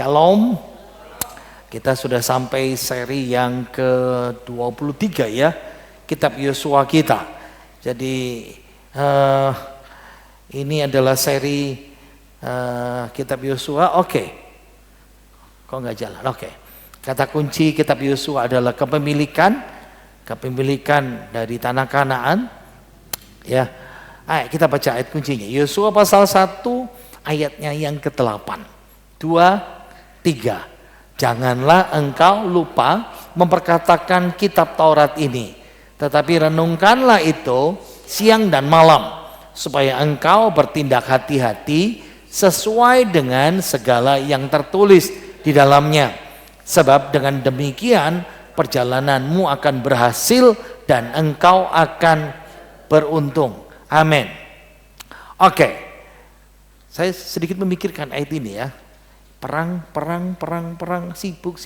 Shalom. Kita sudah sampai seri yang ke-23 ya, Kitab Yosua kita. Jadi ini adalah seri Kitab Yosua. Oke. Kok nggak jalan? Oke. Kata kunci Kitab Yosua adalah kepemilikan dari tanah Kanaan. Ya. Ayo kita baca ayat kuncinya. Yosua pasal 1 ayatnya yang ke-8. 2, 3. Janganlah engkau lupa memperkatakan kitab Taurat ini, tetapi renungkanlah itu siang dan malam, supaya engkau bertindak hati-hati sesuai dengan segala yang tertulis di dalamnya. Sebab dengan demikian perjalananmu akan berhasil dan engkau akan beruntung. Amin. Oke. Saya sedikit memikirkan ayat ini ya. Perang, sibuk,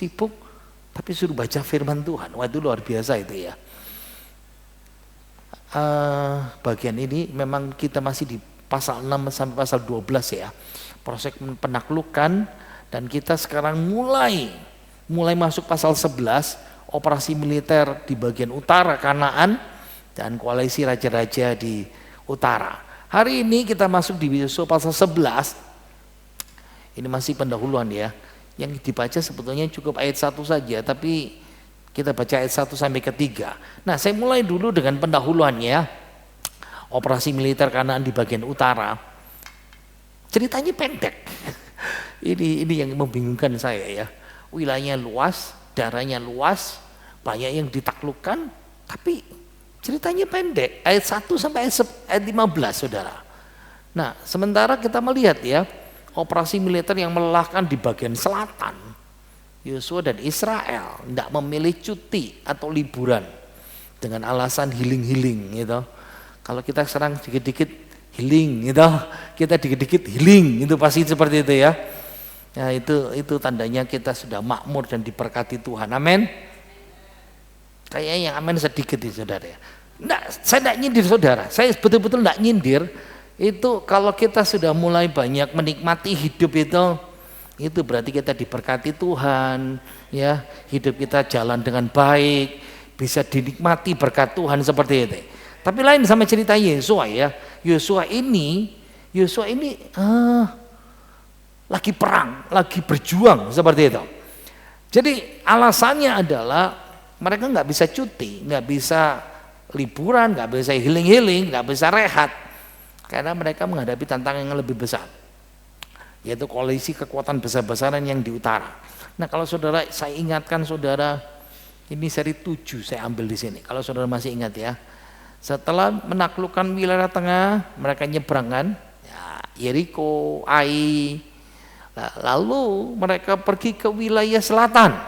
tapi suruh baca firman Tuhan. Wah, itu luar biasa itu ya. Bagian ini memang kita masih di pasal 6 sampai pasal 12 ya. Proses penaklukan, dan kita sekarang mulai masuk pasal 11, operasi militer di bagian utara Kanaan dan koalisi raja-raja di utara. Hari ini kita masuk di Yosua pasal 11. Ini masih pendahuluan ya. Yang dibaca sebetulnya cukup ayat 1 saja, tapi kita baca ayat 1 sampai ke 3. Nah, saya mulai dulu dengan pendahuluannya. Operasi militer Kanaan di bagian utara. Ceritanya pendek. Ini yang membingungkan saya ya. Wilayahnya luas, daerahnya luas, banyak yang ditaklukkan, tapi ceritanya pendek. Ayat 1 sampai ayat 15, Saudara. Nah, sementara kita melihat ya, operasi militer yang melelahkan di bagian selatan. Yosua dan Israel tidak memilih cuti atau liburan dengan alasan healing gitu. Kalau kita serang dikit-dikit healing gitu, kita dikit-dikit healing itu pasti seperti itu ya. Ya itu tandanya kita sudah makmur dan diberkati Tuhan. Amin. Kayaknya yang amin sedikit ya saudara ya. Saya tidak nyindir saudara. Saya betul-betul tidak nyindir. Itu kalau kita sudah mulai banyak menikmati hidup itu berarti kita diberkati Tuhan ya, hidup kita jalan dengan baik, bisa dinikmati berkat Tuhan seperti itu. Tapi lain sama cerita Yosua ya. Yosua ini lagi perang, lagi berjuang seperti itu. Jadi alasannya adalah mereka nggak bisa cuti, nggak bisa liburan, nggak bisa healing, nggak bisa rehat. Karena mereka menghadapi tantangan yang lebih besar, yaitu koalisi kekuatan besar-besaran yang di utara. Nah, kalau saudara, saya ingatkan saudara, ini seri 7 saya ambil di sini. Kalau saudara masih ingat ya, setelah menaklukkan wilayah tengah, mereka nyebrangkan ya, Yeriko, Ai, lalu mereka pergi ke wilayah selatan.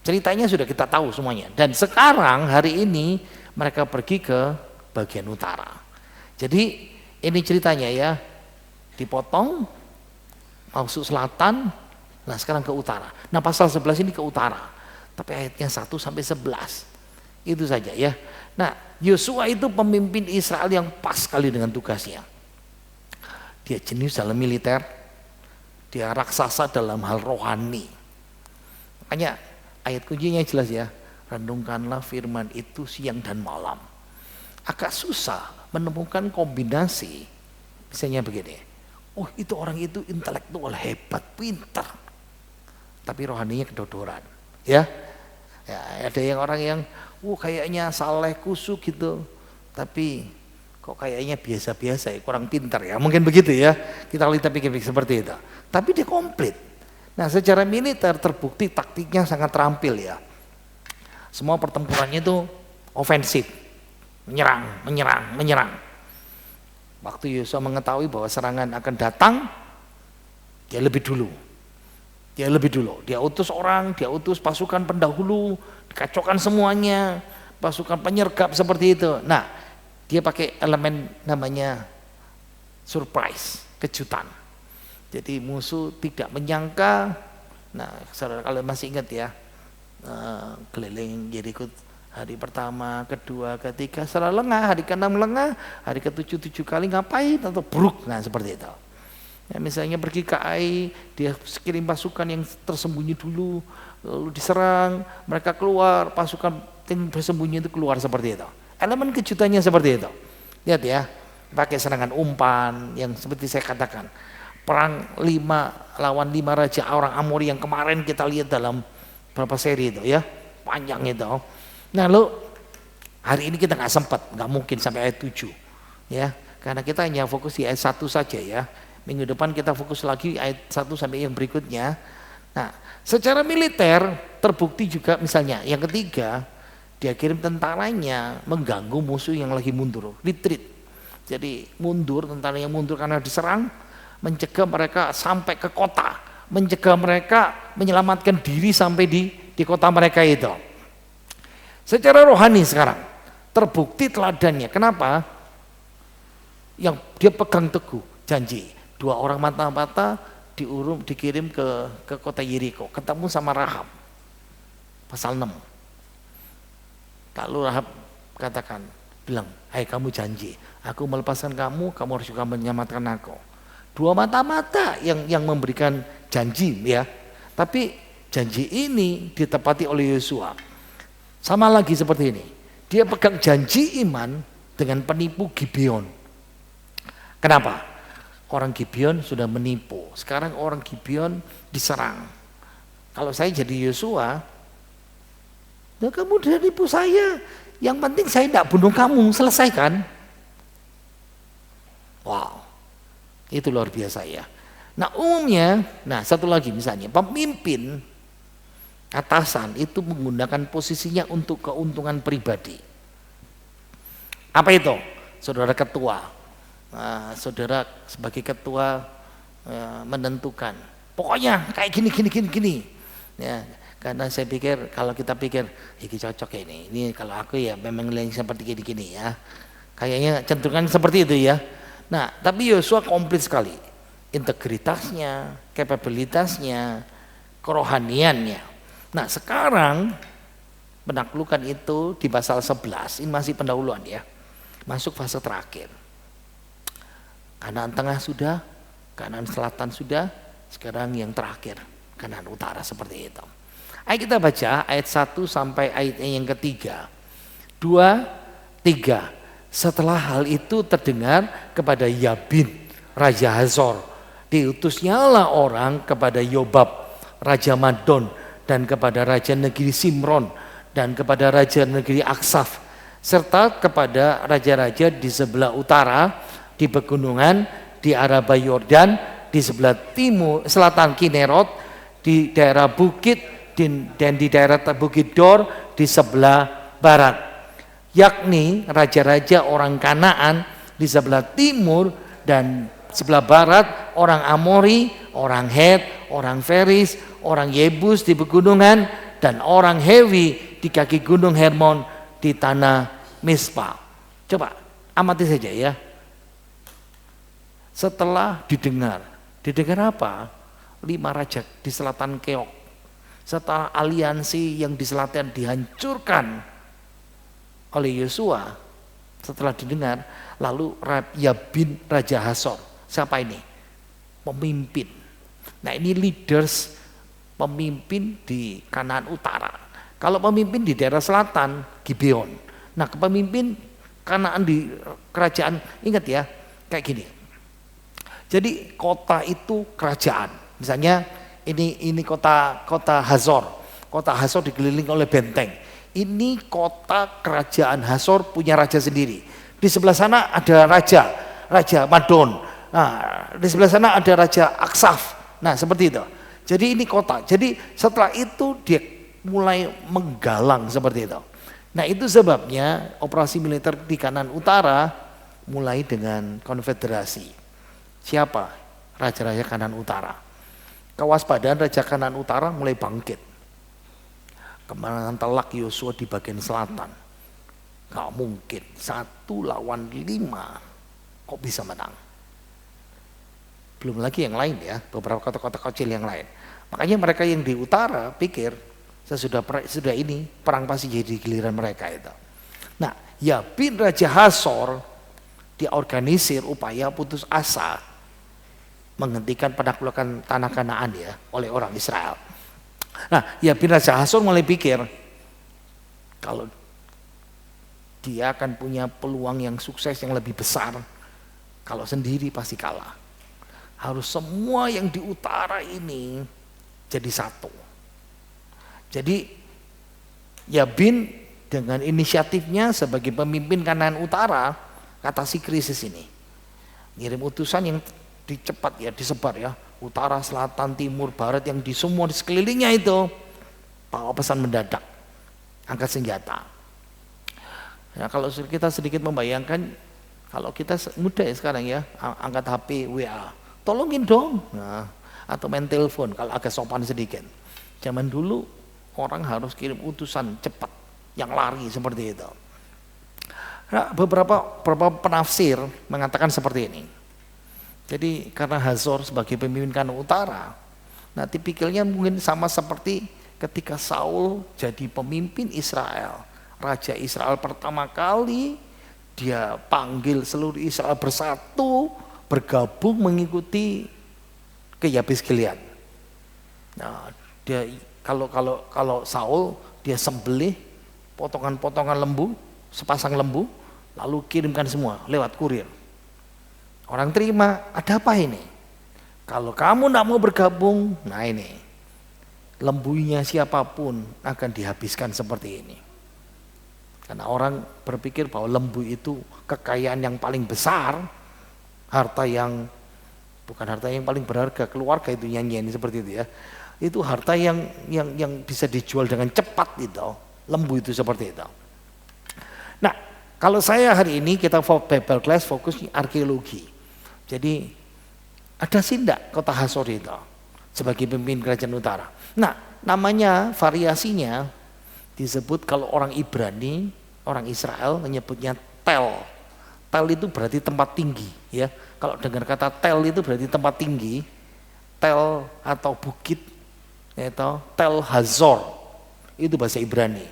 Ceritanya sudah kita tahu semuanya. Dan sekarang hari ini mereka pergi ke bagian utara. Jadi ini ceritanya ya, dipotong masuk selatan, nah sekarang ke utara. Nah pasal 11 ini ke utara, tapi ayatnya 1 sampai 11 itu saja ya. Nah Yosua itu pemimpin Israel yang pas sekali dengan tugasnya. Dia jenius dalam militer, dia raksasa dalam hal rohani. Makanya ayat kuncinya jelas ya, renungkanlah firman itu siang dan malam. Agak susah menemukan kombinasi, misalnya begini, oh itu orang itu intelektual hebat, pintar, tapi rohaninya kedodoran, ya ada yang orang yang, kayaknya saleh kusuk gitu, tapi kok kayaknya biasa-biasa ya, kurang pintar ya, mungkin begitu ya, kita pikir-pikir seperti itu, tapi dia komplit. Nah secara militer terbukti taktiknya sangat terampil ya, semua pertempurannya itu ofensif. Menyerang. Waktu Yosua mengetahui bahwa serangan akan datang, dia lebih dulu. Dia utus pasukan pendahulu, dikacaukan semuanya, pasukan penyergap seperti itu. Nah, dia pakai elemen namanya surprise, kejutan. Jadi musuh tidak menyangka. Nah, saudara kalau masih ingat ya, keliling Yeriko. Hari pertama, kedua, ketiga setelah lengah, hari ke-6 lengah, hari ke-7 7 kali ngapain atau buruk, nah seperti itu. Ya, misalnya pergi ke Ai, dia kirim pasukan yang tersembunyi dulu, lalu diserang, mereka keluar, pasukan tim bersembunyi itu keluar seperti itu. Elemen kejutannya seperti itu. Lihat ya, pakai serangan umpan yang seperti saya katakan. Perang 5 lawan 5 raja orang Amori yang kemarin kita lihat dalam beberapa seri itu ya, panjang itu. Nah, lalu hari ini kita nggak sempat, nggak mungkin sampai ayat 7 ya, karena kita hanya fokus di ayat 1 saja ya. Minggu depan kita fokus lagi ayat 1 sampai yang berikutnya. Nah, secara militer terbukti juga misalnya yang ketiga, dia kirim tentaranya mengganggu musuh yang lagi mundur, retreat. Jadi mundur, tentara yang mundur karena diserang, mencegah mereka sampai ke kota, mencegah mereka menyelamatkan diri sampai di kota mereka itu. Secara rohani sekarang terbukti teladannya. Kenapa? Yang dia pegang teguh janji. 2 orang mata-mata dikirim ke kota Yeriko, ketemu sama Rahab. Pasal 6. Lalu Rahab katakan, bilang, "Hai kamu janji, aku melepaskan kamu, kamu harus juga menyelamatkan aku." 2 mata-mata yang memberikan janji ya. Tapi janji ini ditepati oleh Yosua. Sama lagi seperti ini. Dia pegang janji iman dengan penipu Gibeon. Kenapa? Orang Gibeon sudah menipu. Sekarang orang Gibeon diserang. Kalau saya jadi Yosua, nah kamu udah nipu saya. Yang penting saya tidak bunuh kamu, selesaikan. Wow, itu luar biasa ya. Nah umumnya, nah satu lagi misalnya, pemimpin atasan itu menggunakan posisinya untuk keuntungan pribadi. Apa itu? Saudara ketua. Saudara sebagai ketua menentukan pokoknya kayak gini ya, karena saya pikir kalau kita pikir ini cocok ya ini kalau aku ya memang yang seperti gini ya, kayaknya cenderungan seperti itu ya. Nah tapi Yosua komplit sekali, integritasnya, kapabilitasnya, kerohaniannya. Nah sekarang penaklukan itu di pasal 11 ini masih pendahuluan ya, masuk fase terakhir. Kanaan tengah sudah, Kanaan selatan sudah, sekarang yang terakhir Kanaan utara seperti itu. Ayo kita baca ayat 1 sampai ayat yang ketiga. 2, 3. Setelah hal itu terdengar kepada Yabin, Raja Hazor, diutusnyalah orang kepada Yobab, Raja Madon, dan kepada Raja negeri Simron, dan kepada Raja negeri Aksaf, serta kepada raja-raja di sebelah utara, di pegunungan, di Araba Yordan, di sebelah timur, selatan Kinerot, di daerah bukit, dan di daerah Bukit Dor di sebelah barat. Yakni raja-raja orang Kanaan di sebelah timur dan sebelah barat, orang Amori, orang Het, orang Feris, orang Yebus di pegunungan, dan orang Hewi di kaki gunung Hermon di tanah Mispa. Coba amati saja ya. Setelah didengar apa? 5 raja di selatan Keok. Setelah aliansi yang di selatan dihancurkan oleh Yosua, setelah didengar, lalu Yabin Raja Hazor. Siapa ini? Pemimpin. Nah ini leaders, pemimpin di Kanaan Utara. Kalau pemimpin di daerah selatan, Gibeon. Nah kepemimpin Kanaan di kerajaan, ingat ya, kayak gini. Jadi kota itu kerajaan. Misalnya ini kota Hazor. Kota Hazor dikelilingi oleh benteng. Ini kota kerajaan Hazor punya raja sendiri. Di sebelah sana ada Raja Madon. Nah, di sebelah sana ada Raja Aksaf. Nah, seperti itu. Jadi ini kota. Jadi setelah itu dia mulai menggalang seperti itu. Nah, itu sebabnya operasi militer di Kanaan Utara mulai dengan konfederasi. Siapa? Raja-raja Kanaan Utara. Kewaspadaan Raja Kanaan Utara mulai bangkit. Kemenangan telak Yosua di bagian selatan. Gak mungkin 1 lawan 5 kok bisa menang. Belum lagi yang lain ya, beberapa kota-kota kecil yang lain. Makanya mereka yang di utara pikir sudah ini perang pasti jadi giliran mereka itu. Nah, Yabin Raja Hazor diorganisir upaya putus asa. menghentikan penaklukan tanah Kanaan ya oleh orang Israel. Nah, ya bin Raja Hasor mulai pikir kalau dia akan punya peluang yang sukses yang lebih besar, kalau sendiri pasti kalah. Harus semua yang di utara ini jadi satu. Jadi Yabin dengan inisiatifnya sebagai pemimpin Kanaan Utara atasi krisis ini. Ngirim utusan yang dicepat ya, disebar ya, utara, selatan, timur, barat, yang di semua di sekelilingnya itu bawa pesan mendadak, angkat senjata. Ya, kalau kita sedikit membayangkan, kalau kita muda ya sekarang ya, angkat HP, WA, tolongin dong, nah, atau main telepon kalau agak sopan sedikit. Zaman dulu orang harus kirim utusan cepat, yang lari seperti itu. Nah, beberapa penafsir mengatakan seperti ini. Jadi karena Hazor sebagai pemimpin Kanaan Utara, nah tipikalnya mungkin sama seperti ketika Saul jadi pemimpin Israel, Raja Israel pertama kali, dia panggil seluruh Israel bersatu, bergabung mengikuti ke Yabes Gilead. Nah, dia kalau Saul dia sembelih potongan-potongan lembu, sepasang lembu, lalu kirimkan semua lewat kurir. Orang terima, ada apa ini? Kalau kamu tidak mau bergabung, nah ini lembunya siapapun akan dihabiskan seperti ini. Karena orang berpikir bahwa lembu itu kekayaan yang paling besar, harta yang bukan harta yang paling berharga, keluarga itu nyanyian seperti itu ya. Itu harta yang bisa dijual dengan cepat itu, lembu itu seperti itu. Nah, kalau saya hari ini kita Bible Class fokus arkeologi. Jadi ada sih enggak kota Hasor itu sebagai pemimpin kerajaan utara. Nah, namanya variasinya disebut kalau orang Ibrani, orang Israel menyebutnya Tel. Tel itu berarti tempat tinggi ya. Kalau dengar kata Tel itu berarti tempat tinggi. Tel atau bukit yaitu Tel Hazor. Itu bahasa Ibrani.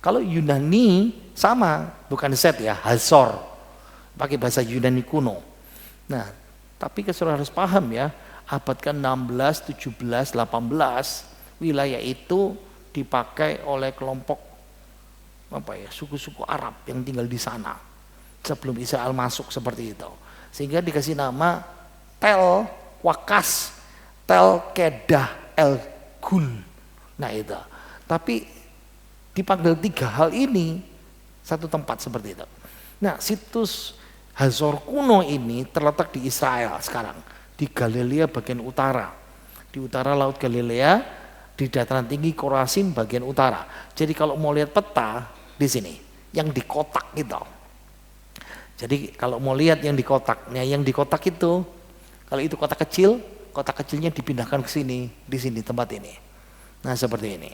Kalau Yunani sama, bukan set ya, Hazor. Pakai bahasa Yunani kuno. Nah, tapi saudara harus paham ya, abad ke-16, 17, 18 wilayah itu dipakai oleh kelompok suku-suku Arab yang tinggal di sana sebelum Israel masuk seperti itu. Sehingga dikasih nama Tel Wakas, Tel Kedah El Gul. Nah itu. Tapi dipanggil tiga hal ini satu tempat seperti itu. Nah, situs Hazor kuno ini terletak di Israel sekarang, di Galilea bagian utara, di utara Laut Galilea, di dataran tinggi Korasim bagian utara. Jadi kalau mau lihat peta di sini, yang di kotak gitu. Jadi kalau mau lihat yang di kotak, nah yang di kotak itu, kalau itu kotak kecil, kotak kecilnya dipindahkan ke sini, di sini tempat ini. Nah seperti ini.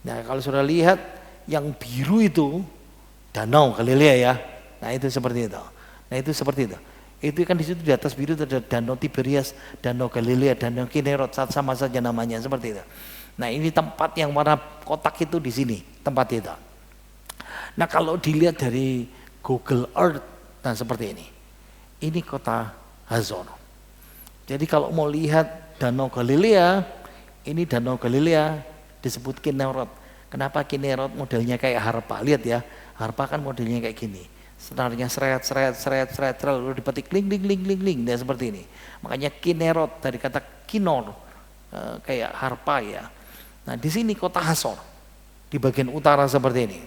Nah kalau sudah lihat yang biru itu Danau Galilea ya, nah itu seperti itu. Nah itu seperti itu. Itu kan di situ di atas biru ada Danau Tiberias, Danau Galilea, Danau Kinerot, sama saja namanya seperti itu. Nah ini tempat yang warna kotak itu di sini tempat itu. Nah kalau dilihat dari Google Earth, nah seperti ini. Ini kota Hazor. Jadi kalau mau lihat Danau Galilea, ini Danau Galilea disebut Kinerot. Kenapa Kinerot modelnya kayak harpa? Lihat ya, harpa kan modelnya kayak gini. Senarnya seret, lalu dipetik ling, dan seperti ini. Makanya Kinerot dari kata kinor, kayak harpa ya. Nah di sini kota Hazor, di bagian utara seperti ini.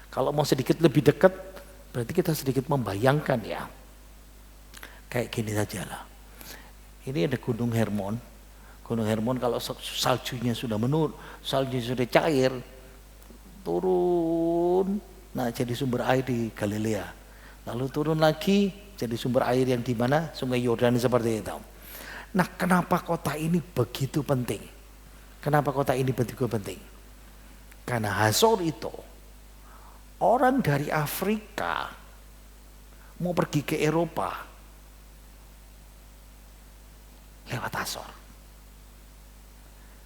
Kalau mau sedikit lebih dekat, berarti kita sedikit membayangkan ya, kayak gini saja lah. Ini ada Gunung Hermon. Gunung Hermon kalau saljunya sudah menurun, saljunya sudah cair, turun. Nah jadi sumber air di Galilea, lalu turun lagi jadi sumber air yang di mana Sungai Yordan seperti itu. Nah kenapa kota ini begitu penting? Kenapa kota ini begitu penting? Karena Hazor itu orang dari Afrika mau pergi ke Eropa lewat Hazor.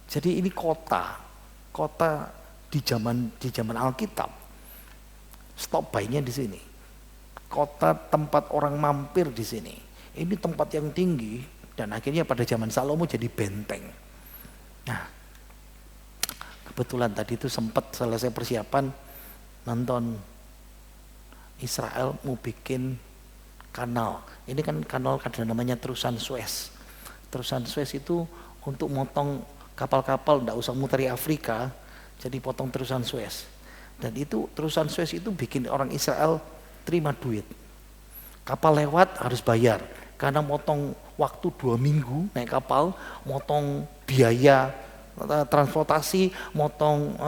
Jadi ini kota di zaman Alkitab. Stop by-nya di sini. Kota tempat orang mampir di sini. Ini tempat yang tinggi, Dan akhirnya pada zaman Salomo jadi benteng. Nah, kebetulan tadi itu sempat selesai persiapan nonton Israel mau bikin kanal. Ini kan kanal ada namanya terusan Suez. Terusan Suez itu untuk motong kapal-kapal, enggak usah muteri Afrika, jadi potong terusan Suez. Dan itu terusan Suez itu bikin orang Israel terima duit. Kapal lewat harus bayar, karena motong waktu 2 minggu naik kapal, motong biaya transportasi, motong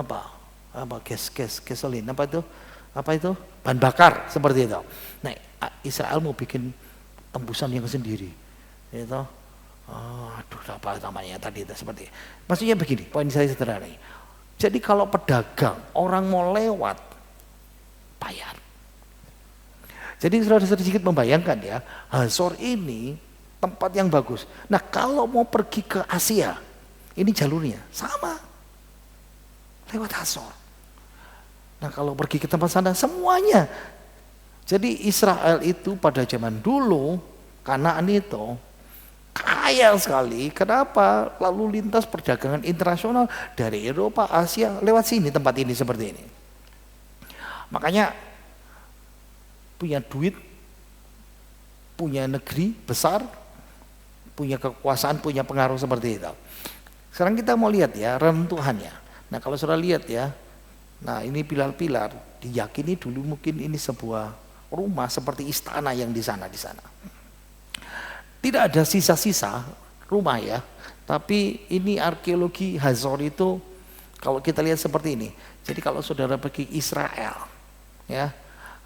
gasolin, apa itu bahan bakar seperti itu. Nah, Israel mau bikin tembusan yang sendiri, itu apa namanya tadi itu seperti. Maksudnya begini, poin saya sederhana. Jadi kalau pedagang orang mau lewat bayar. Jadi saudara sedikit membayangkan ya, Hazor ini tempat yang bagus. Nah kalau mau pergi ke Asia, ini jalurnya sama, lewat Hazor. Nah kalau pergi ke tempat sana semuanya. Jadi Israel itu pada zaman dulu, Kanaan itu kaya sekali. Kenapa? Lalu lintas perdagangan internasional dari Eropa, Asia, lewat sini tempat ini seperti ini. Makanya punya duit, punya negeri besar, punya kekuasaan, punya pengaruh seperti itu. Sekarang kita mau lihat ya rentuhannya. Nah kalau sudah lihat ya, nah ini pilar-pilar diyakini dulu mungkin ini sebuah rumah seperti istana yang di sana. Tidak ada sisa-sisa rumah ya, tapi ini arkeologi Hazor itu kalau kita lihat seperti ini. Jadi kalau saudara pergi Israel, ya.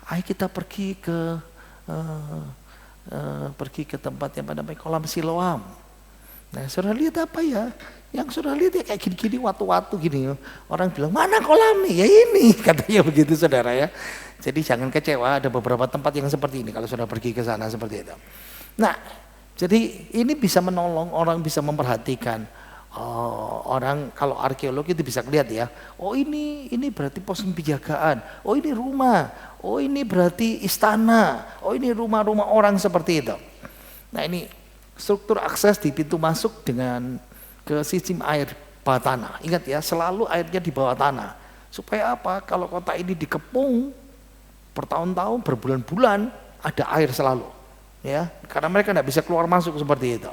Ayo kita pergi ke tempat yang namanya kolam Siloam. Nah, saudara lihat apa ya? Yang saudara lihat ya kayak gini-gini, watu-watu gini. Orang bilang mana kolamnya? Ya ini, katanya begitu saudara ya. Jadi jangan kecewa, ada beberapa tempat yang seperti ini kalau saudara pergi ke sana seperti itu. Nah, jadi ini bisa menolong orang bisa memperhatikan. Orang kalau arkeologi itu bisa lihat ya, oh ini berarti pos penjagaan, oh ini rumah, oh ini berarti istana, oh ini rumah-rumah orang seperti itu. Nah ini struktur akses di pintu masuk dengan ke sistem air bawah tanah. Ingat ya, selalu airnya di bawah tanah. Supaya apa? Kalau kota ini dikepung bertahun-tahun, berbulan-bulan ada air selalu, ya, karena mereka tidak bisa keluar masuk seperti itu.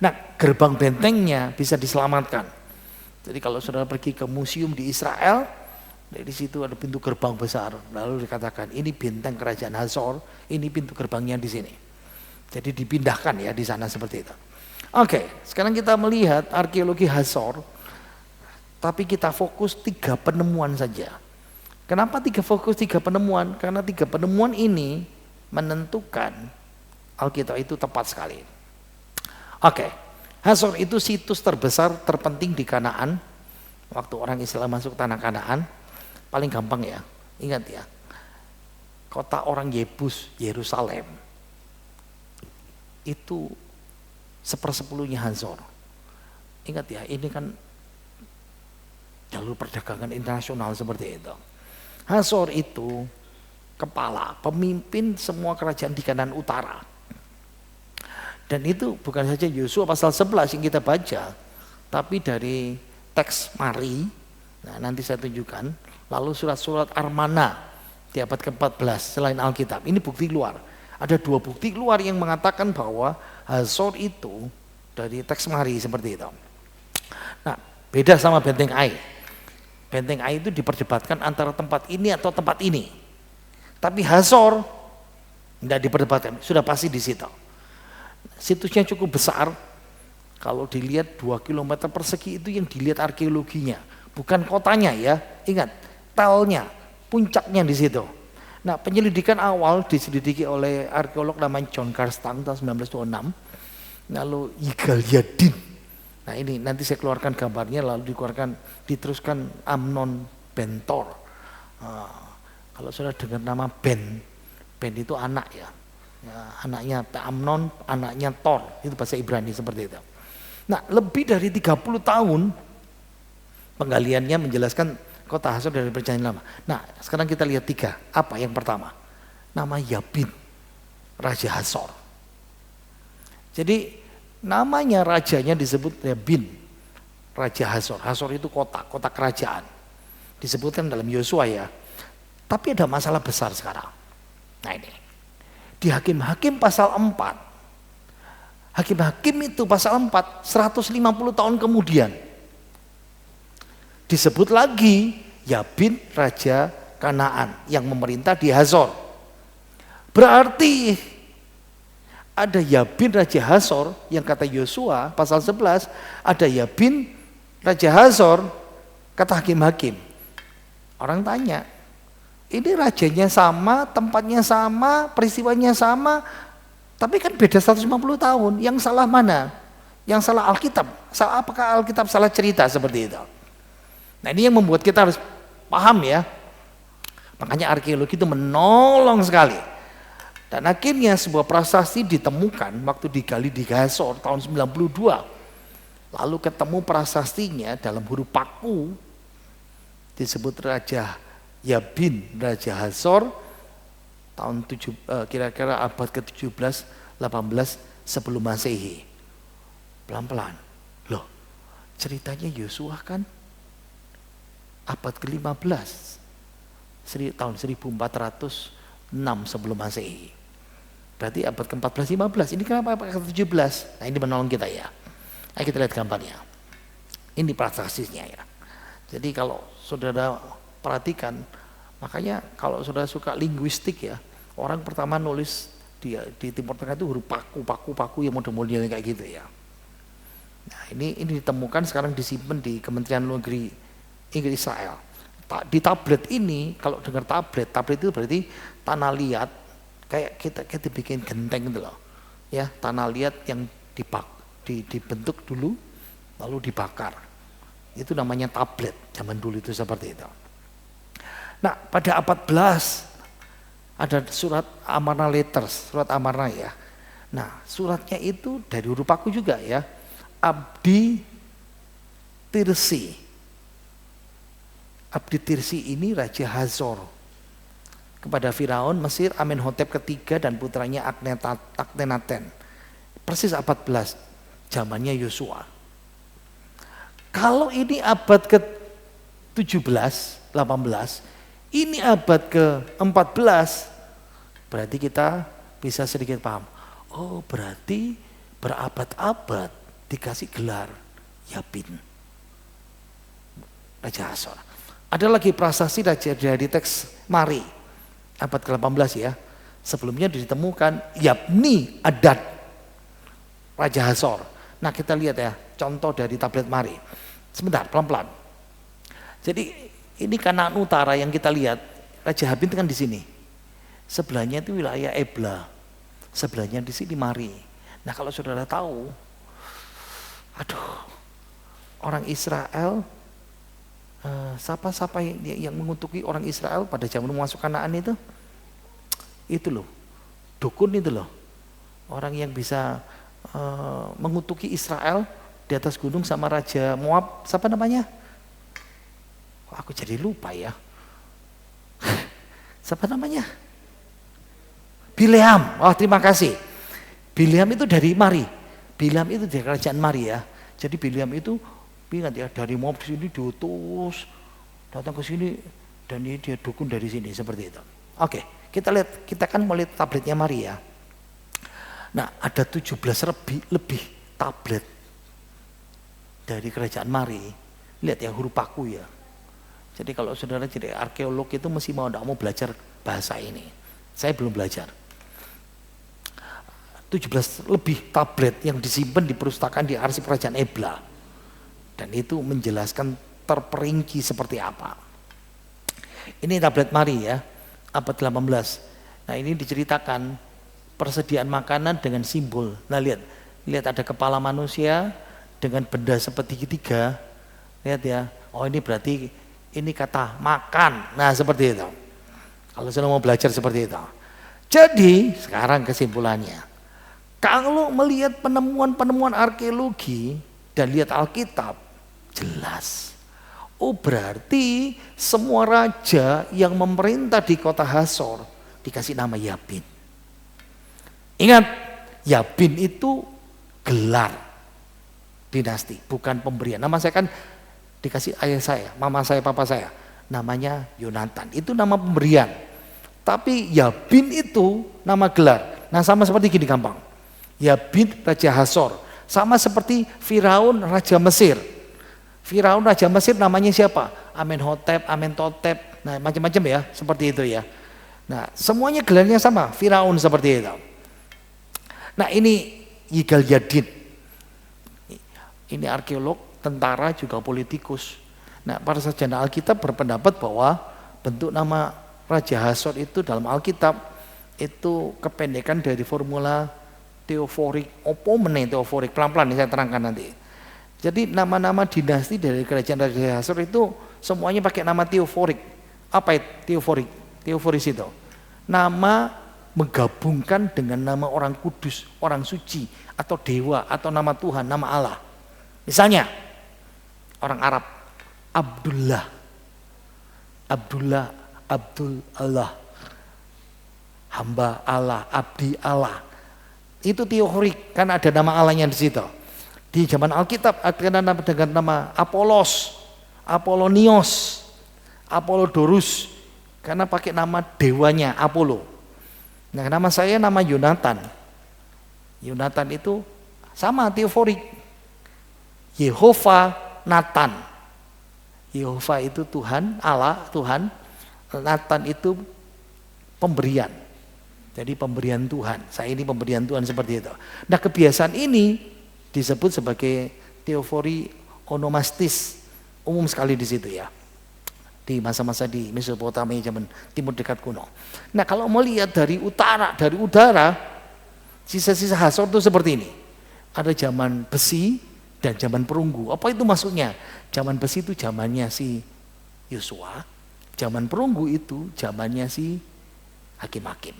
Nah, gerbang bentengnya bisa diselamatkan. Jadi kalau saudara pergi ke museum di Israel, dari situ ada pintu gerbang besar. Lalu dikatakan ini benteng kerajaan Hazor, ini pintu gerbangnya di sini. Jadi dipindahkan ya di sana seperti itu. Oke, sekarang kita melihat arkeologi Hazor, tapi kita fokus 3 penemuan saja. Kenapa fokus 3 penemuan? Karena 3 penemuan ini menentukan Alkitab itu tepat sekali. Oke, Hazor itu situs terbesar terpenting di Kanaan. Waktu orang Israel masuk tanah Kanaan, paling gampang ya, ingat ya, kota orang Yebus, Yerusalem, itu 1/10-nya Hazor. Ingat ya, ini kan jalur perdagangan internasional seperti itu. Hazor itu kepala, pemimpin semua kerajaan di Kanaan Utara. Dan itu bukan saja Yosua pasal 11 yang kita baca, tapi dari teks Mari, nah nanti saya tunjukkan, lalu surat-surat Armana di abad ke-14 selain Alkitab. Ini bukti luar. Ada 2 bukti luar yang mengatakan bahwa Hazor itu dari teks Mari seperti itu. Nah, beda sama Benteng Ai. Benteng Ai itu diperdebatkan antara tempat ini atau tempat ini. Tapi Hazor tidak diperdebatkan, sudah pasti di situ. Situsnya cukup besar, kalau dilihat 2 km persegi itu yang dilihat arkeologinya, bukan kotanya ya, ingat, telnya, puncaknya di situ. Nah penyelidikan awal diselidiki oleh arkeolog namanya John Karstang tahun 1926, lalu Yigal Yadin. Nah ini nanti saya keluarkan gambarnya, lalu diteruskan Amnon Bentor. Kalau sudah dengar nama Ben itu anak ya. Ya, anaknya Amnon, anaknya Thor, itu bahasa Ibrani seperti itu. Nah, lebih dari 30 tahun penggaliannya menjelaskan kota Hazor dari Perjanjian Lama. Nah, sekarang kita lihat 3. Apa yang pertama? Nama Yabin, Raja Hazor. Jadi Namanya rajanya disebut Yabin, Raja Hazor. Hazor itu kota, kota kerajaan. Disebutkan dalam Yosua ya. Tapi ada masalah besar sekarang. Nah ini, di Hakim-Hakim pasal 4. Hakim-Hakim itu pasal 4, 150 tahun kemudian. Disebut lagi Yabin, Raja Kanaan yang memerintah di Hazor. Berarti ada Yabin Raja Hazor yang kata Yosua pasal 11, ada Yabin Raja Hazor kata Hakim-Hakim. Orang tanya, ini rajanya sama, tempatnya sama, peristiwanya sama, tapi kan beda 150 tahun. Yang salah mana? Yang salah Alkitab. Salah apakah Alkitab salah cerita seperti itu? Nah ini yang membuat kita harus paham ya. Makanya arkeologi itu menolong sekali. Dan akhirnya sebuah prasasti ditemukan waktu digali di Hazor tahun 92. Lalu ketemu prasastinya dalam huruf Paku. Disebut Raja Yabin, Raja Hazor tahun kira-kira abad ke-17, 18 sebelum Masehi. Pelan-pelan. Loh, ceritanya Yosua kan abad ke-15. Tahun 1406 sebelum Masehi. Berarti abad ke-14, 15. Ini kenapa abad ke-17? Nah ini menolong kita ya. Ayo kita lihat gambarnya. Ini prasastinya ya. Jadi kalau saudara perhatikan, makanya kalau saudara suka linguistik ya, orang pertama nulis di Timur Tengah itu huruf paku yang model-model kayak gitu ya. Nah ini ditemukan sekarang disimpan di Kementerian Luar Negeri Inggris Israel. Di tablet ini, kalau dengar tablet itu berarti tanah liat, kayak kita bikin genteng gitu loh. Ya, tanah liat yang dibentuk dulu lalu dibakar. Itu namanya tablet, zaman dulu itu seperti itu. Nah, pada abad 14 ada surat Amarna Letters, surat Amarna ya. Nah, suratnya itu dari huruf Paku juga ya. Abdi Tirsi ini Raja Hazor kepada Firaun Mesir Amenhotep ketiga dan putranya Akhenaten. Persis abad 14, zamannya Yosua. Kalau ini abad ke-17, 18, ini abad ke-14, berarti kita bisa sedikit paham. Oh, berarti berabad-abad dikasih gelar Yabin, Raja Hazor. Ada lagi prasasti raja dari teks Mari abad ke-18 ya. Sebelumnya ditemukan Yabni Adad Raja Hazor. Nah kita lihat ya contoh dari tablet Mari. Sebentar pelan-pelan. Jadi ini Kanaan Utara yang kita lihat, Raja Yabin kan di sini. Sebelahnya itu wilayah Ebla. Sebelahnya di sini Mari. Nah kalau saudara tahu, orang Israel, siapa yang mengutuki orang Israel pada zaman masuk Kanaan itu loh, dukun itu loh, orang yang bisa mengutuki Israel di atas gunung sama Raja Moab, siapa namanya? Aku jadi lupa ya. Siapa namanya? Bileam. Oh terima kasih. Bileam itu dari Mari. Bileam itu dari kerajaan Mari ya. Jadi Bileam itu ingat ya, dari Moab di sini diutus datang ke sini dan dia dukun dari sini seperti itu. Oke, kita lihat, kita kan mau lihat tabletnya Maria. Nah, ada 17 lebih tablet dari kerajaan Mari. Lihat ya huruf Paku ya. Jadi kalau saudara jadi arkeolog itu mesti mau belajar bahasa ini. Saya belum belajar. 17 lebih tablet yang disimpan di perpustakaan di arsip kerajaan Ebla. Dan itu menjelaskan terperinci seperti apa. Ini tablet Mari ya, abad 18. Nah ini diceritakan persediaan makanan dengan simbol. Nah lihat ada kepala manusia dengan benda seperti segitiga. Lihat ya, oh ini berarti ini kata makan. Nah seperti itu. Kalau sudah mau belajar seperti itu. Jadi sekarang kesimpulannya, kalau melihat penemuan-penemuan arkeologi dan lihat Alkitab, jelas. Oh berarti semua raja yang memerintah di kota Hazor dikasih nama Yabin. Ingat, Yabin itu gelar dinasti, bukan pemberian. Nama saya kan dikasih ayah saya, mama saya, papa saya, namanya Yonatan, itu nama pemberian. Tapi Yabin itu nama gelar. Nah sama seperti gini gampang, Yabin Raja Hasor, sama seperti Firaun Raja Mesir. Firaun Raja Mesir namanya siapa? Amenhotep, Amenhotep, nah macam-macam ya, seperti itu ya. Nah semuanya gelarnya sama, Firaun seperti itu. Nah ini Yigal Yadin, ini arkeolog, tentara, juga politikus. Nah para sarjana Alkitab berpendapat bahwa bentuk nama Raja Hasor itu dalam Alkitab itu kependekan dari formula teoforik. Opo meneh teoforik, pelan-pelan saya terangkan nanti. Jadi nama-nama dinasti dari kerajaan Raja Hasor itu semuanya pakai nama teoforik. Apa itu teoforik? Teoforis itu nama menggabungkan dengan nama orang kudus, orang suci, atau dewa, atau nama Tuhan, nama Allah. Misalnya orang Arab, Abdullah, Abdul Allah, hamba Allah, abdi Allah. Itu teoforik, kan ada nama Allahnya di situ. Di zaman Alkitab ada dengan nama Apolos, Apollonios, Apollodorus, karena pakai nama dewanya Apollo. Nah nama saya nama Yonatan. Yonatan itu sama teoforik. Yehova Natan. Yehova itu Tuhan, Allah, Tuhan. Natan itu pemberian. Jadi pemberian Tuhan. Saya ini pemberian Tuhan seperti itu. Nah kebiasaan ini disebut sebagai teofori onomastis. Umum sekali di situ ya. Di masa-masa di Mesopotamia zaman timur dekat kuno. Nah kalau mau lihat dari utara, dari udara, sisa-sisa Hasor itu seperti ini. Ada zaman besi dan zaman perunggu. Apa itu maksudnya? Zaman besi itu zamannya si Yosua, zaman perunggu itu zamannya si hakim-hakim.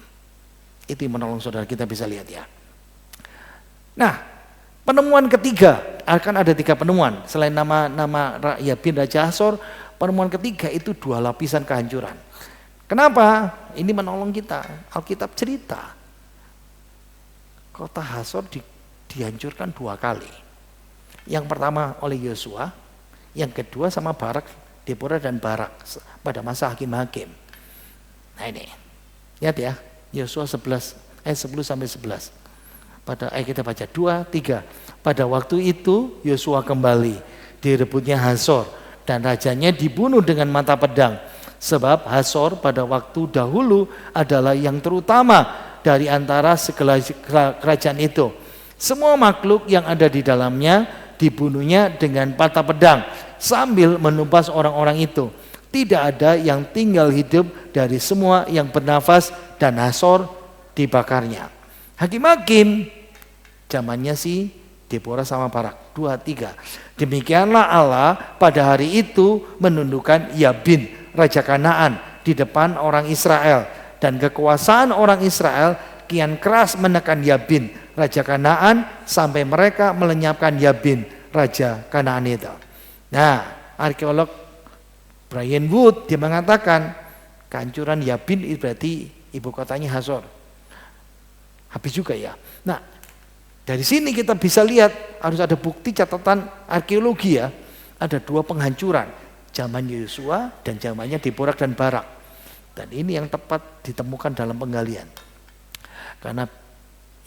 Itu yang menolong saudara kita bisa lihat ya. Nah, penemuan ketiga, akan ada 3 penemuan. Selain nama Yabin Raja Hasor, penemuan ketiga itu 2 lapisan kehancuran. Kenapa? Ini menolong kita. Alkitab cerita kota Hasor dihancurkan 2 kali. Yang pertama oleh Yosua, yang kedua sama Barak, Deborah dan Barak pada masa hakim-hakim. Nah ini, lihat ya, Yosua 11 ayat 10 sampai 11. Kita baca 2, 3. Pada waktu itu Yosua kembali, direbutnya Hasor dan rajanya dibunuh dengan mata pedang. Sebab Hasor pada waktu dahulu adalah yang terutama dari antara segala kerajaan itu. Semua makhluk yang ada di dalamnya dibunuhnya dengan mata pedang sambil menumpas orang-orang itu. Tidak ada yang tinggal hidup dari semua yang bernafas dan Hasor dibakarnya. Hakim-hakim zamannya si Deborah sama Barak. 2, 3. Demikianlah Allah pada hari itu menundukkan Yabin Raja Kanaan di depan orang Israel, dan kekuasaan orang Israel kian keras menekan Yabin Raja Kanaan sampai mereka melenyapkan Yabin Raja Kanaan itu. Nah, arkeolog Brian Wood dia mengatakan kehancuran Yabin itu berarti ibu kotanya Hasor. Habis juga ya. Nah, dari sini kita bisa lihat harus ada bukti catatan arkeologi ya. Ada 2 penghancuran, zaman Yosua dan zamannya Deborah dan Barak. Dan ini yang tepat ditemukan dalam penggalian. Karena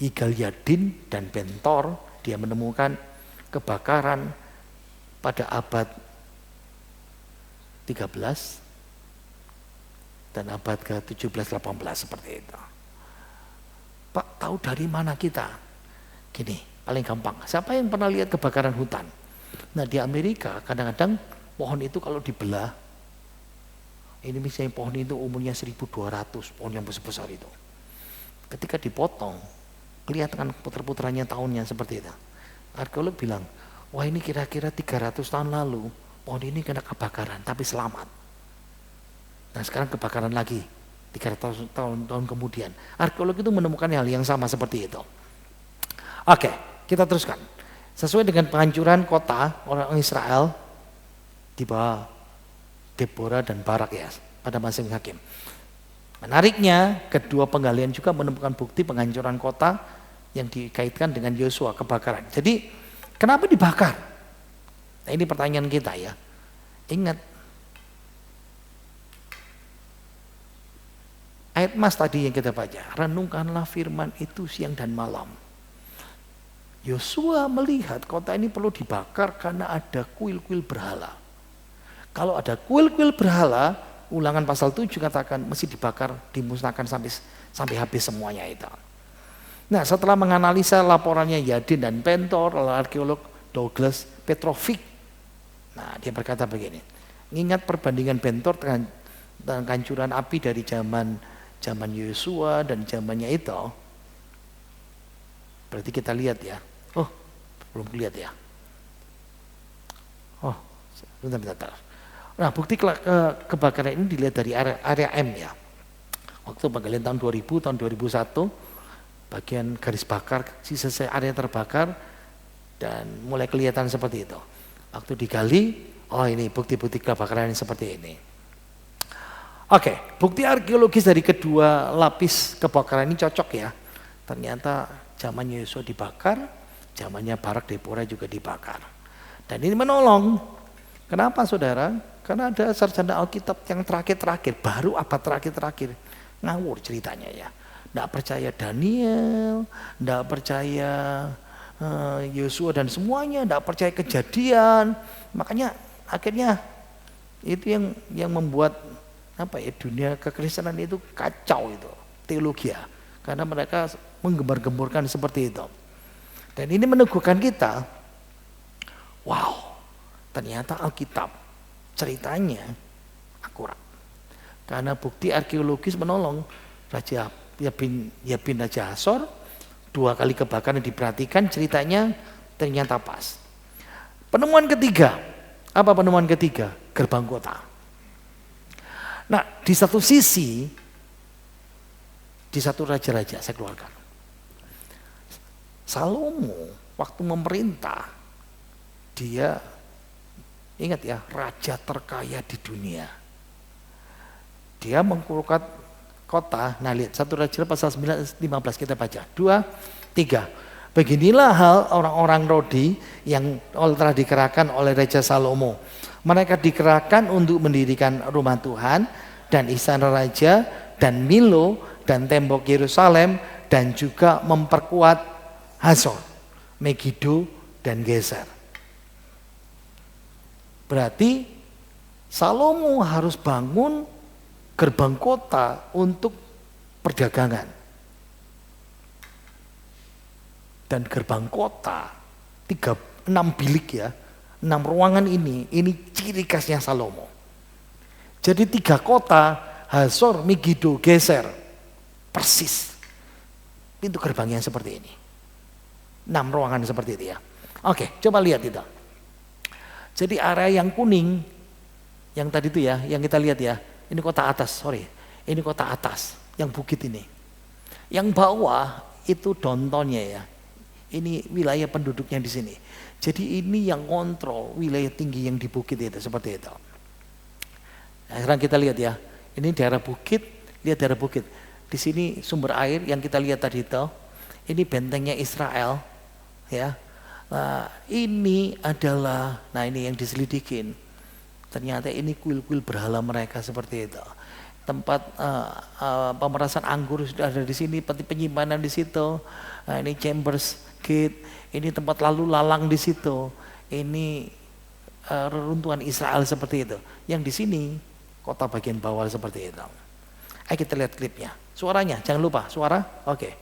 Yigal Yadin dan Bentor dia menemukan kebakaran pada abad 13 dan abad ke-17-18 seperti itu. Pak, tahu dari mana kita? Gini, paling gampang. Siapa yang pernah lihat kebakaran hutan? Nah, di Amerika kadang-kadang pohon itu kalau dibelah, ini misalnya pohon itu umurnya 1200, pohon yang besar-besar itu. Ketika dipotong, kelihatan puter-puterannya tahunnya seperti itu. Arkeolog bilang, wah ini kira-kira 300 tahun lalu, pohon ini kena kebakaran, tapi selamat. Nah sekarang kebakaran lagi, 300 tahun kemudian. Arkeolog itu menemukan hal yang sama seperti itu. Oke, kita teruskan. Sesuai dengan penghancuran kota orang Israel di bawah Deborah dan Barak ya, pada masa hakim. Menariknya, kedua penggalian juga menemukan bukti penghancuran kota yang dikaitkan dengan Yosua kebakaran. Jadi kenapa dibakar? Nah ini pertanyaan kita ya. Ingat ayat Mas tadi yang kita baca, renungkanlah firman itu siang dan malam. Yosua melihat kota ini perlu dibakar karena ada kuil-kuil berhala. Kalau ada kuil-kuil berhala, Ulangan pasal 7 katakan mesti dibakar, dimusnahkan sampai habis semuanya itu. Nah, setelah menganalisa laporannya Yadin dan Pentor, arkeolog Douglas Petrovic, nah dia berkata begini, ingat perbandingan Pentor dengan kancuran api dari zaman Yosua dan zamannya itu. Berarti kita lihat ya. Oh, belum lihat ya. Oh, bentar. Nah, bukti kebakaran ini dilihat dari area M ya. Waktu penggalian tahun 2000, tahun 2001, bagian garis bakar, sisa area terbakar dan mulai kelihatan seperti itu. Waktu digali, oh ini bukti-bukti kebakaran seperti ini. Oke, bukti arkeologis dari kedua lapis kebakaran ini cocok ya. Ternyata zamannya Yosua dibakar, zamannya Barak Deborah juga dibakar. Dan ini menolong. Kenapa saudara? Karena ada sarjana Alkitab yang terakhir-terakhir, baru abad terakhir-terakhir. Ngawur ceritanya ya. Nggak percaya Daniel, nggak percaya Yosua dan semuanya, nggak percaya Kejadian. Makanya akhirnya itu yang membuat dunia kekristenan itu kacau itu, teologi ya. Karena mereka menggembar-gemborkan seperti itu. Dan ini meneguhkan kita, wow, ternyata Alkitab ceritanya akurat. Karena bukti arkeologis menolong Raja Yabin Raja Hasor, 2 kali kebakaran diperhatikan ceritanya ternyata pas. Penemuan ketiga, apa penemuan ketiga? Gerbang kota. Nah, di satu sisi, di satu raja-raja saya keluarkan. Salomo waktu memerintah, dia ingat ya, raja terkaya di dunia. Dia mengkurukan kota. Nah lihat 1 Raja pasal 9, 15 kita baca. 2, 3. Beginilah hal orang-orang Rodi yang telah dikerahkan oleh Raja Salomo. Mereka dikerahkan untuk mendirikan rumah Tuhan dan istana raja dan Milo dan tembok Yerusalem dan juga memperkuat Hasor, Megido dan Geser. Berarti Salomo harus bangun gerbang kota untuk perdagangan. Dan gerbang kota 6 bilik ya, 6 ruangan ini ciri khasnya Salomo. Jadi 3 kota, Hasor, Megido, Geser, persis pintu gerbangnya seperti ini. 6 ruangan seperti itu ya. Oke, coba lihat itu. Jadi area yang kuning, yang tadi itu ya, yang kita lihat ya, ini kota atas, ini kota atas, yang bukit ini. Yang bawah itu downtownnya ya, ini wilayah penduduknya di sini. Jadi ini yang kontrol wilayah tinggi yang di bukit itu, seperti itu. Nah, sekarang kita lihat ya, ini daerah bukit, lihat daerah bukit. Di sini sumber air yang kita lihat tadi itu, ini bentengnya Israel, ya. Nah, ini adalah, ini yang diselidikin. Ternyata ini kuil-kuil berhala mereka seperti itu. Tempat pemerasan anggur sudah ada di sini, penyimpanan di situ. Nah, ini Chambers Gate, ini tempat lalu lalang di situ. Ini reruntuhan Israel seperti itu. Yang di sini kota bagian bawah seperti itu. Ayo kita lihat klipnya. Suaranya, jangan lupa suara. Oke.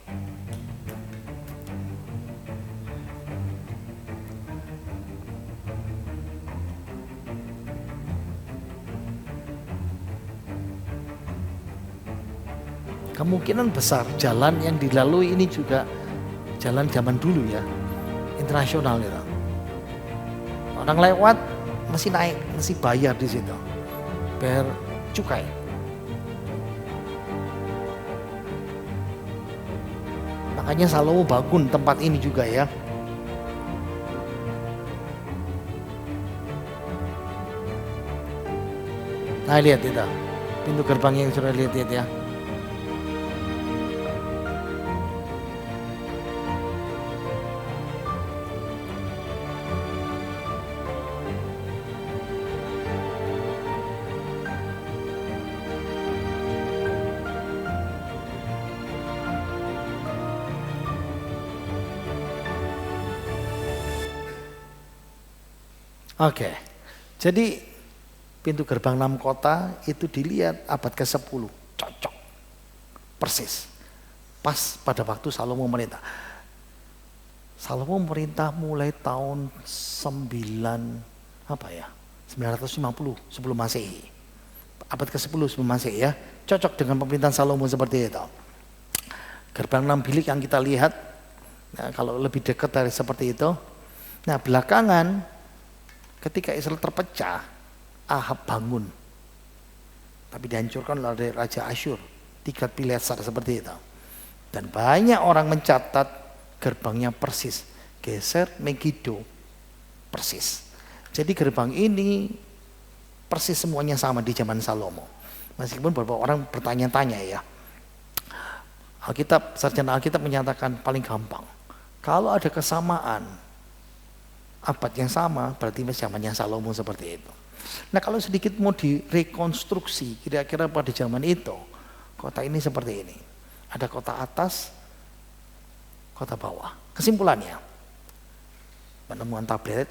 Kemungkinan besar jalan yang dilalui ini juga jalan zaman dulu ya, internasional gitu. Orang lewat mesti naik, mesti bayar di situ, bayar cukai. Makanya Salomo bangun tempat ini juga ya. Nah lihat itu, pintu gerbang yang sudah lihat ya. Oke, jadi pintu gerbang 6 kota itu dilihat abad ke-10, cocok, persis. Pas pada waktu Salomo memerintah. Salomo memerintah mulai tahun 950 sebelum Masehi. Abad ke-10 sebelum Masehi ya, cocok dengan pemerintahan Salomo seperti itu. Gerbang 6 bilik yang kita lihat, nah, kalau lebih dekat dari seperti itu. Nah belakangan ketika Israel terpecah, Ahab bangun. Tapi dihancurkan oleh Raja Asyur, Tiglat-Pileser seperti itu. Dan banyak orang mencatat gerbangnya persis. Geser, Megiddo, persis. Jadi gerbang ini persis semuanya sama di zaman Salomo. Meskipun beberapa orang bertanya-tanya ya. Sarjana Alkitab menyatakan paling gampang. Kalau ada kesamaan abad yang sama, berarti zamannya Salomo seperti itu. Nah kalau sedikit mau direkonstruksi, kira-kira pada zaman itu, kota ini seperti ini. Ada kota atas, kota bawah. Kesimpulannya, penemuan tablet,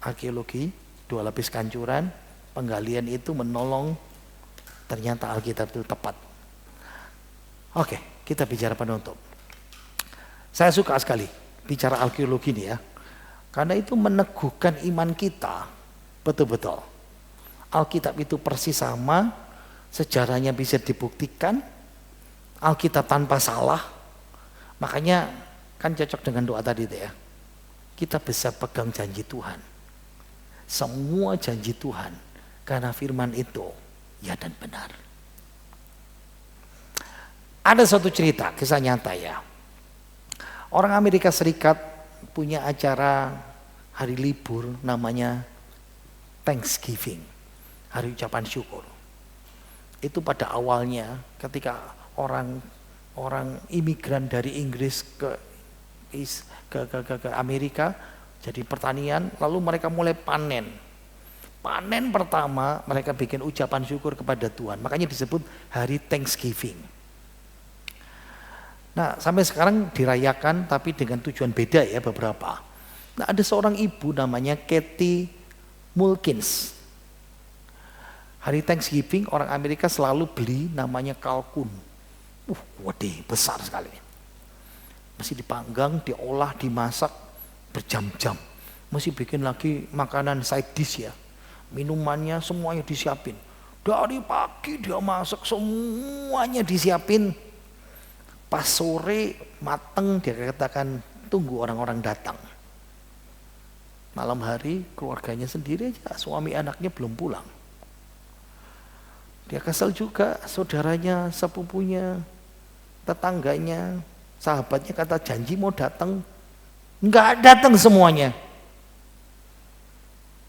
arkeologi, 2 lapis kancuran, penggalian itu menolong ternyata Alkitab itu tepat. Oke, kita bicara penutup. Saya suka sekali bicara arkeologi ini ya. Karena itu meneguhkan iman kita betul-betul. Alkitab itu persis sama, sejarahnya bisa dibuktikan, Alkitab tanpa salah. Makanya kan cocok dengan doa tadi itu ya. Kita bisa pegang janji Tuhan. Semua janji Tuhan karena firman itu ya dan benar. Ada suatu cerita, kisah nyata ya. Orang Amerika Serikat punya acara hari libur namanya Thanksgiving, hari ucapan syukur. Itu pada awalnya ketika orang imigran dari Inggris ke Amerika jadi pertanian, lalu mereka mulai panen. Panen pertama mereka bikin ucapan syukur kepada Tuhan, makanya disebut hari Thanksgiving. Nah sampai sekarang dirayakan tapi dengan tujuan beda ya beberapa. Nah ada seorang ibu namanya Kathy Mulkins. Hari Thanksgiving orang Amerika selalu beli namanya kalkun. Waduh besar sekali. Mesti dipanggang, diolah, dimasak berjam-jam. Mesti bikin lagi makanan side dish ya. Minumannya semuanya disiapin. Dari pagi dia masak semuanya disiapin. Pas sore mateng dia katakan tunggu orang-orang datang. Malam hari keluarganya sendiri aja, suami anaknya belum pulang. Dia kesel juga, saudaranya, sepupunya, tetangganya, sahabatnya kata janji mau datang, nggak datang semuanya.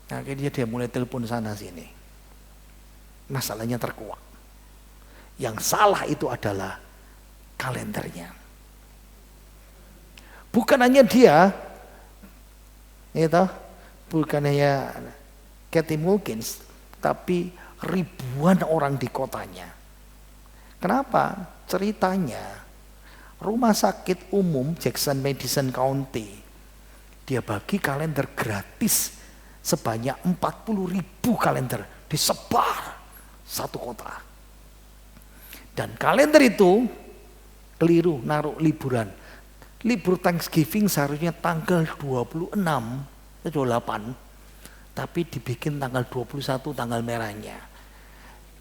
Nah, akhirnya dia mulai telepon sana sini. Masalahnya terkuak. Yang salah itu adalah kalendernya. Bukan hanya dia, itu bukan hanya Kathy Mulkins, tapi ribuan orang di kotanya. Kenapa? Ceritanya rumah sakit umum Jackson Madison County dia bagi kalender gratis sebanyak 40.000 kalender disebar satu kota. Dan kalender itu keliru naruh liburan. Libur Thanksgiving seharusnya tanggal 26 atau 8, tapi dibikin tanggal 21 tanggal merahnya.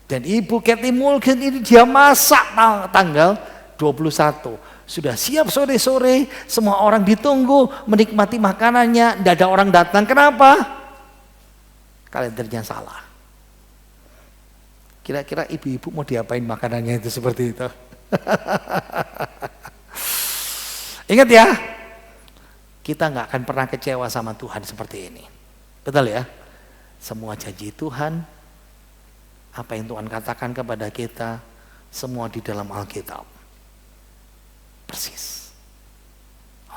Dan Ibu Kathy Mulkins ini dia masak tanggal 21. Sudah siap sore-sore, semua orang ditunggu menikmati makanannya, tidak ada orang datang. Kenapa? Kalendernya salah. Kira-kira ibu-ibu mau diapain makanannya itu seperti itu? Ingat ya, kita nggak akan pernah kecewa sama Tuhan seperti ini. Betul ya? Semua janji Tuhan, apa yang Tuhan katakan kepada kita, semua di dalam Alkitab. Persis.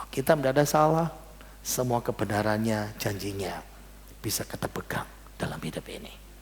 Kita tidak ada salah, semua kebenarannya, janjinya bisa kita pegang dalam hidup ini.